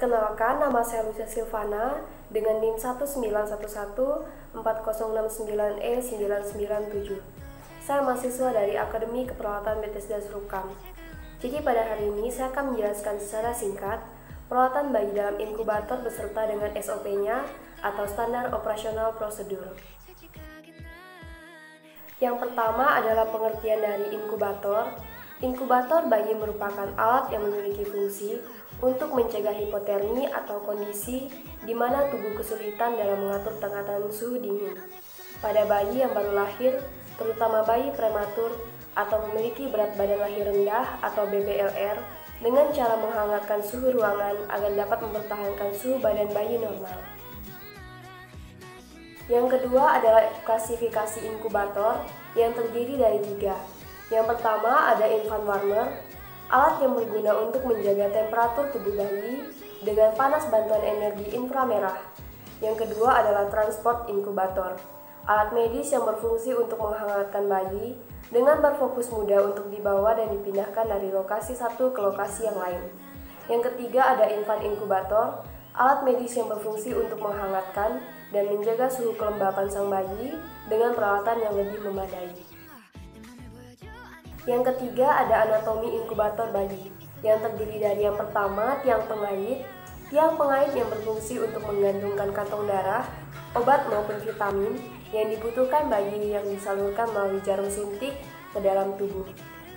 Perkenalkan, nama saya Lucia Silvana dengan NIM 191140699E997. Saya mahasiswa dari Akademi Keperawatan Bethesda Serukam. Jadi pada hari ini saya akan menjelaskan secara singkat perawatan bayi dalam inkubator beserta dengan SOP-nya atau standar operasional prosedur. Yang pertama adalah pengertian dari inkubator. Inkubator bayi merupakan alat yang memiliki fungsi untuk mencegah hipotermi atau kondisi di mana tubuh kesulitan dalam mengatur tekanan suhu dingin pada bayi yang baru lahir, terutama bayi prematur atau memiliki berat badan lahir rendah atau BBLR, dengan cara menghangatkan suhu ruangan agar dapat mempertahankan suhu badan bayi normal. Yang kedua adalah klasifikasi inkubator yang terdiri dari 3. Yang pertama ada infant warmer, alat yang berguna untuk menjaga temperatur tubuh bayi dengan panas bantuan energi inframerah. Yang kedua adalah transport inkubator, alat medis yang berfungsi untuk menghangatkan bayi dengan berfokus mudah untuk dibawa dan dipindahkan dari lokasi satu ke lokasi yang lain. Yang ketiga ada infant inkubator, alat medis yang berfungsi untuk menghangatkan dan menjaga suhu kelembapan sang bayi dengan peralatan yang lebih memadai. Yang ketiga ada anatomi inkubator bayi, yang terdiri dari yang pertama tiang pengait yang berfungsi untuk menggantungkan kantong darah, obat maupun vitamin yang dibutuhkan bayi yang disalurkan melalui jarum suntik ke dalam tubuh.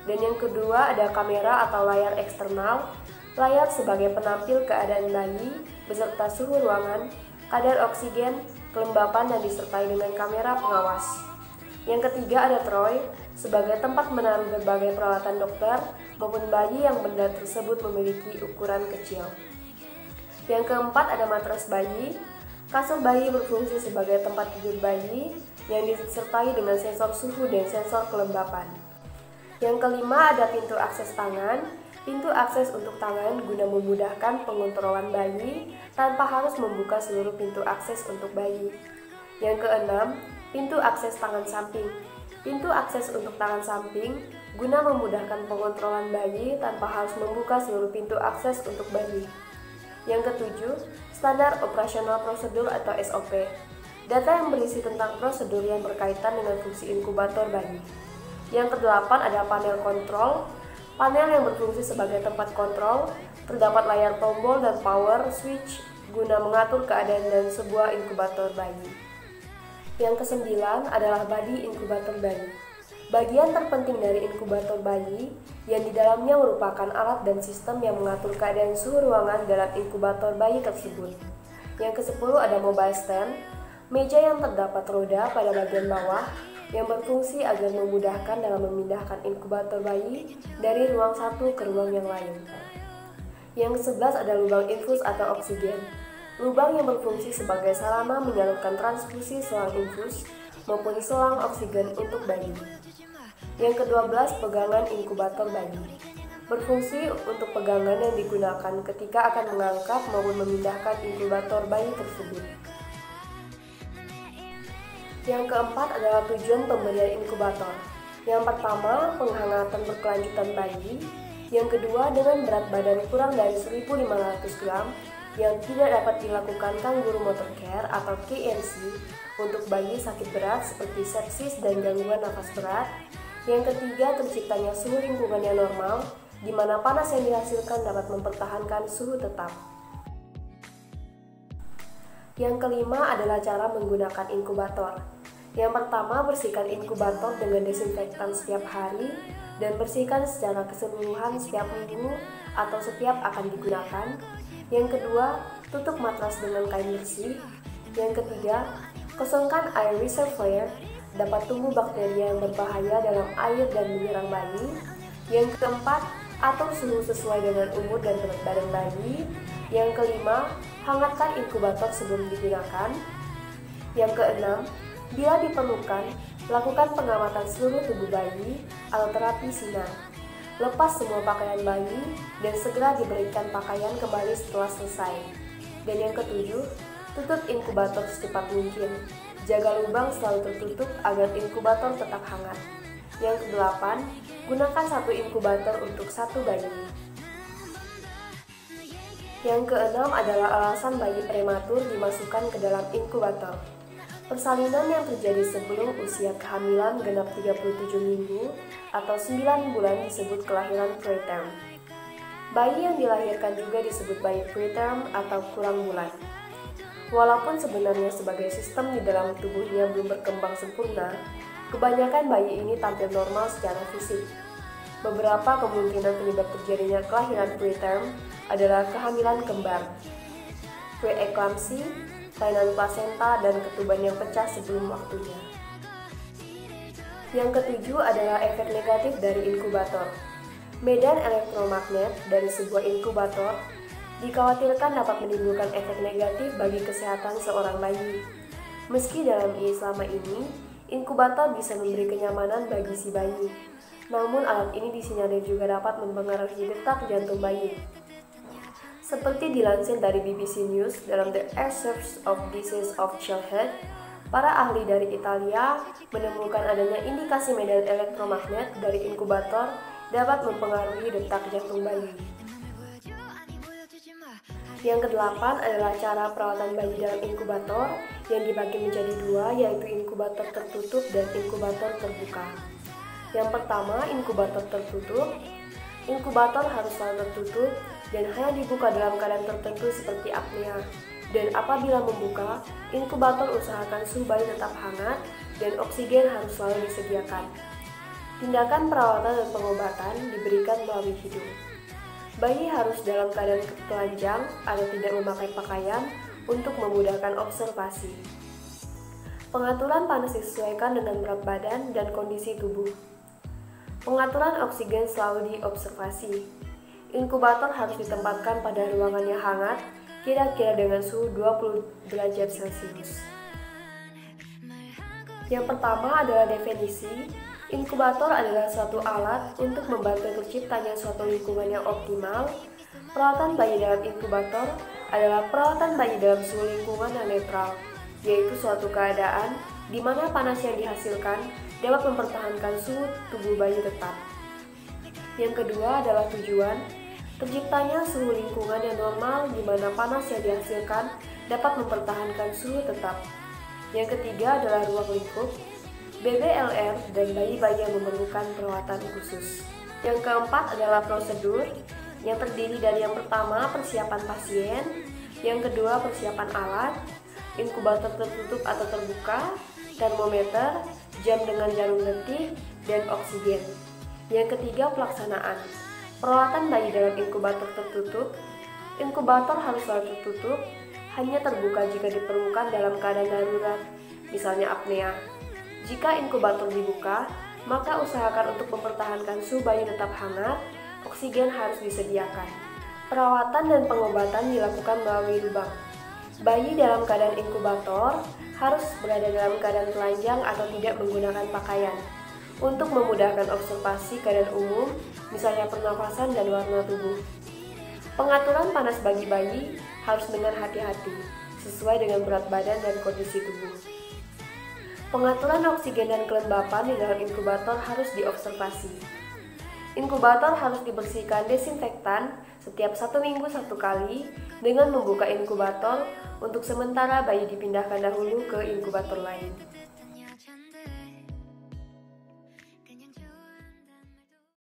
Dan yang kedua ada kamera atau layar eksternal, layar sebagai penampil keadaan bayi beserta suhu ruangan, kadar oksigen, kelembapan dan disertai dengan kamera pengawas. Yang ketiga ada troy, sebagai tempat menaruh berbagai peralatan dokter maupun bayi yang benda tersebut memiliki ukuran kecil. Yang keempat ada matras bayi, kasur bayi berfungsi sebagai tempat tidur bayi yang disertai dengan sensor suhu dan sensor kelembapan. Yang kelima ada pintu akses tangan, pintu akses untuk tangan guna memudahkan pengontrolan bayi tanpa harus membuka seluruh pintu akses untuk bayi. Yang keenam, pintu akses tangan samping. Pintu akses untuk tangan samping guna memudahkan pengontrolan bayi tanpa harus membuka seluruh pintu akses untuk bayi. Yang ketujuh, standar operasional prosedur atau SOP. Data yang berisi tentang prosedur yang berkaitan dengan fungsi inkubator bayi. Yang kedelapan ada panel kontrol. Panel yang berfungsi sebagai tempat kontrol, terdapat layar tombol dan power switch guna mengatur keadaan dan sebuah inkubator bayi. Yang kesembilan adalah body inkubator bayi. Bagian terpenting dari inkubator bayi yang di dalamnya merupakan alat dan sistem yang mengatur keadaan suhu ruangan dalam inkubator bayi tersebut. Yang kesepuluh ada mobile stand, meja yang terdapat roda pada bagian bawah yang berfungsi agar memudahkan dalam memindahkan inkubator bayi dari ruang satu ke ruang yang lain. Yang ke-11 ada lubang infus atau oksigen. Lubang yang berfungsi sebagai sarana menyalurkan transfusi selang infus maupun selang oksigen untuk bayi. Yang ke-12 pegangan inkubator bayi. Berfungsi untuk pegangan yang digunakan ketika akan mengangkat maupun memindahkan inkubator bayi tersebut. Yang keempat adalah tujuan pemberian inkubator. Yang pertama, penghangatan berkelanjutan bayi. Yang kedua, dengan berat badan kurang dari 1.500 gram yang tidak dapat dilakukan kangguru motor care atau KMC untuk bayi sakit berat seperti sepsis dan gangguan nafas berat. Yang ketiga, terciptanya suhu lingkungan yang normal, di mana panas yang dihasilkan dapat mempertahankan suhu tetap. Yang kelima adalah cara menggunakan inkubator. Yang pertama, bersihkan inkubator dengan desinfektan setiap hari dan bersihkan secara keseluruhan setiap minggu atau setiap akan digunakan. Yang kedua, tutup matras dengan kain bersih. Yang ketiga, kosongkan air reservoir, dapat tumbuh bakteri yang berbahaya dalam air dan menyerang bayi. Yang keempat, atur suhu sesuai dengan umur dan berat badan bayi. Yang kelima, hangatkan inkubator sebelum digunakan. Yang keenam, bila diperlukan, lakukan pengamatan seluruh tubuh bayi atau terapi sinar. Lepas semua pakaian bayi dan segera diberikan pakaian kembali setelah selesai. Dan yang ketujuh, tutup inkubator secepat mungkin. Jaga lubang selalu tertutup agar inkubator tetap hangat. Yang kedelapan, gunakan satu inkubator untuk satu bayi. Yang keenam adalah alasan bayi prematur dimasukkan ke dalam inkubator. Persalinan yang terjadi sebelum usia kehamilan genap 37 minggu atau 9 bulan disebut kelahiran preterm. Bayi yang dilahirkan juga disebut bayi preterm atau kurang bulan. Walaupun sebenarnya sebagai sistem di dalam tubuhnya belum berkembang sempurna, kebanyakan bayi ini tampil normal secara fisik. Beberapa kemungkinan penyebab terjadinya kelahiran preterm adalah kehamilan kembar, preeklamsi, kelainan plasenta, dan ketuban yang pecah sebelum waktunya. Yang ketujuh adalah efek negatif dari inkubator. Medan elektromagnet dari sebuah inkubator dikhawatirkan dapat menimbulkan efek negatif bagi kesehatan seorang bayi. Meski dalam selama ini, inkubator bisa memberi kenyamanan bagi si bayi, namun alat ini disinyalir juga dapat mempengaruhi detak jantung bayi. Seperti dilansir dari BBC News dalam The Research of Disease of Childhood, para ahli dari Italia menemukan adanya indikasi medan elektromagnet dari inkubator dapat mempengaruhi detak jantung bayi. Yang kedelapan adalah cara perawatan bayi dalam inkubator yang dibagi menjadi dua, yaitu inkubator tertutup dan inkubator terbuka. Yang pertama, inkubator tertutup. Inkubator harus selalu tertutup dan hanya dibuka dalam keadaan tertentu seperti apnea. Dan apabila membuka, inkubator usahakan suhu bayi tetap hangat dan oksigen harus selalu disediakan. Tindakan perawatan dan pengobatan diberikan melalui hidung. Bayi harus dalam keadaan telanjang atau tidak memakai pakaian untuk memudahkan observasi. Pengaturan panas disesuaikan dengan berat badan dan kondisi tubuh. Pengaturan oksigen selalu diobservasi. Inkubator harus ditempatkan pada ruangan yang hangat, kira-kira dengan suhu 20 derajat Celcius. Yang pertama adalah definisi. Inkubator adalah suatu alat untuk membantu terciptanya suatu lingkungan yang optimal. Perawatan bayi dalam inkubator adalah perawatan bayi dalam suhu lingkungan yang netral, yaitu suatu keadaan di mana panas yang dihasilkan dapat mempertahankan suhu tubuh bayi tetap. Yang kedua adalah tujuan. Terciptanya suhu lingkungan yang normal di mana panas yang dihasilkan dapat mempertahankan suhu tetap. Yang ketiga adalah ruang lingkup. BBLR dan bayi-bayi yang memerlukan perawatan khusus. Yang keempat adalah prosedur, yang terdiri dari yang pertama persiapan pasien, yang kedua persiapan alat, inkubator tertutup atau terbuka, termometer, jam dengan jarum detik, dan oksigen. Yang ketiga pelaksanaan, perawatan bayi dalam inkubator tertutup. Inkubator harus selalu tertutup, hanya terbuka jika diperlukan dalam keadaan darurat, misalnya apnea. Jika inkubator dibuka, maka usahakan untuk mempertahankan suhu bayi tetap hangat, oksigen harus disediakan. Perawatan dan pengobatan dilakukan melalui lubang. Bayi dalam keadaan inkubator harus berada dalam keadaan telanjang atau tidak menggunakan pakaian. Untuk memudahkan observasi keadaan umum, misalnya pernafasan dan warna tubuh. Pengaturan panas bagi bayi harus dengan hati-hati, sesuai dengan berat badan dan kondisi tubuh. Pengaturan oksigen dan kelembapan di dalam inkubator harus diobservasi. Inkubator harus dibersihkan desinfektan setiap 1 minggu 1 kali dengan membuka inkubator untuk sementara bayi dipindahkan dahulu ke inkubator lain.